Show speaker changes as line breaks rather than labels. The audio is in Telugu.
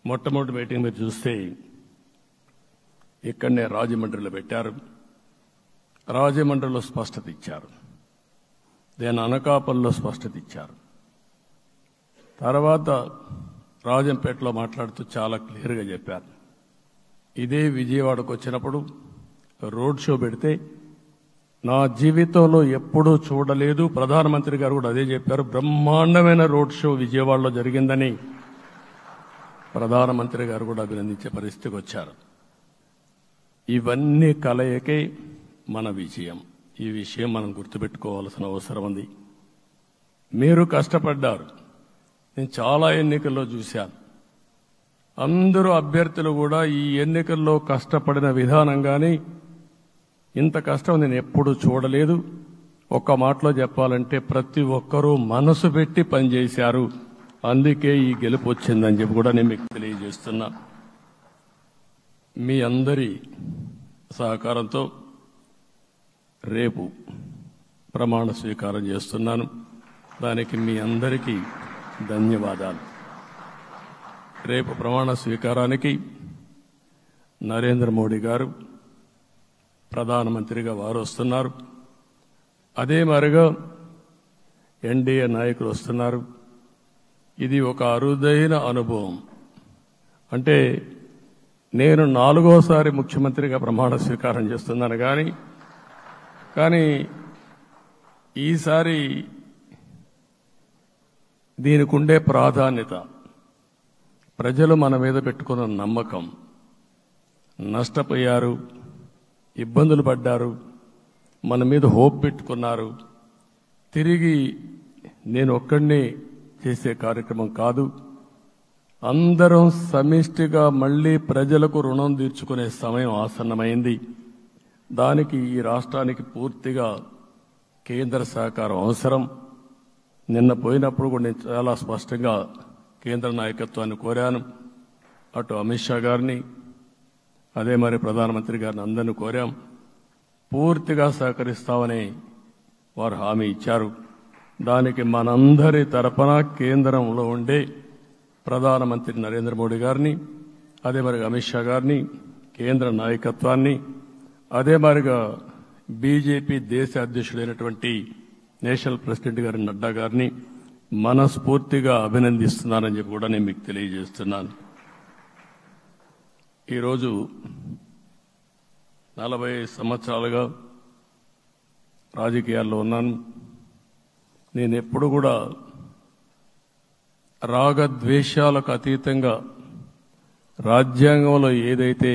మొట్టమొదటి మీటింగ్ మీరు చూస్తే ఇక్కడనే రాజమండ్రిలో పెట్టారు. రాజమండ్రిలో స్పష్టత ఇచ్చారు. దేని అనకాపల్లిలో స్పష్టత ఇచ్చారు. తర్వాత రాజంపేటలో మాట్లాడుతూ చాలా క్లియర్గా చెప్పారు. ఇదే విజయవాడకు వచ్చినప్పుడు రోడ్ షో పెడితే నా జీవితంలో ఎప్పుడూ చూడలేదు, ప్రధానమంత్రి గారు కూడా అదే చెప్పారు, బ్రహ్మాండమైన రోడ్ షో విజయవాడలో జరిగిందని ప్రధానమంత్రి గారు కూడా అభినందించే పరిస్థితికి వచ్చారు. ఇవన్నీ కలయికే మన విజయం. ఈ విషయం మనం గుర్తుపెట్టుకోవాల్సిన అవసరం ఉంది. మీరు కష్టపడ్డారు. నేను చాలా ఎన్నికల్లో చూశాను. అందరూ అభ్యర్థులు కూడా ఈ ఎన్నికల్లో కష్టపడిన విధానం కానీ ఇంత కష్టం నేను ఎప్పుడూ చూడలేదు. ఒక్క మాటలో చెప్పాలంటే ప్రతి ఒక్కరూ మనసు పెట్టి పనిచేశారు. అందుకే ఈ గెలుపు వచ్చిందని చెప్పి కూడా నేను మీకు తెలియజేస్తున్నా. మీ అందరి సహకారంతో రేపు ప్రమాణ స్వీకారం చేస్తున్నాను. దానికి మీ అందరికీ ధన్యవాదాలు. రేపు ప్రమాణ స్వీకారానికి నరేంద్ర మోడీ గారు ప్రధానమంత్రిగా వారు వస్తున్నారు. అదే మరిగా ఎన్డీఏ నాయకులు వస్తున్నారు. ఇది ఒక అరుదైన అనుభవం. అంటే నేను 4వసారి ముఖ్యమంత్రిగా ప్రమాణ స్వీకారం చేస్తున్నాను కానీ ఈసారి దీనికి ఉండే ప్రాధాన్యత, ప్రజలు మన మీద పెట్టుకున్న నమ్మకం, నష్టపోయారు, ఇబ్బందులు పడ్డారు, మన మీద హోప్ పెట్టుకున్నారు. తిరిగి నేను ఒక్కడినే చేసే కార్యక్రమం కాదు. అందరం సమిష్టిగా మళ్లీ ప్రజలకు రుణం తీర్చుకునే సమయం ఆసన్నమైంది. దానికి ఈ రాష్ట్రానికి పూర్తిగా కేంద్ర సహకారం అవసరం. నిన్న పోయినప్పుడు కూడా నేను చాలా స్పష్టంగా కేంద్ర నాయకత్వాన్ని కోరాను. అటు అమిత్ షా గారిని, అదే మరి ప్రధానమంత్రి గారిని అందరినీ కోరాం. పూర్తిగా సహకరిస్తామని వారు హామీ ఇచ్చారు. దానికి మనందరి తరపున కేంద్రంలో ఉండే ప్రధానమంత్రి నరేంద్ర మోడీ గారిని, అదే మరి అమిత్ షా గారిని, కేంద్ర నాయకత్వాన్ని, అదే మరిగా బీజేపీ దేశ అధ్యక్షుడైనటువంటి నేషనల్ ప్రెసిడెంట్ గారి నడ్డా గారిని మనస్ఫూర్తిగా అభినందిస్తున్నానని చెప్పి కూడా నేను మీకు తెలియజేస్తున్నాను. ఈరోజు 40 సంవత్సరాలుగా రాజకీయాల్లో ఉన్నాను. నేను ఎప్పుడు కూడా రాగద్వేషాలకు అతీతంగా రాజ్యాంగంలో ఏదైతే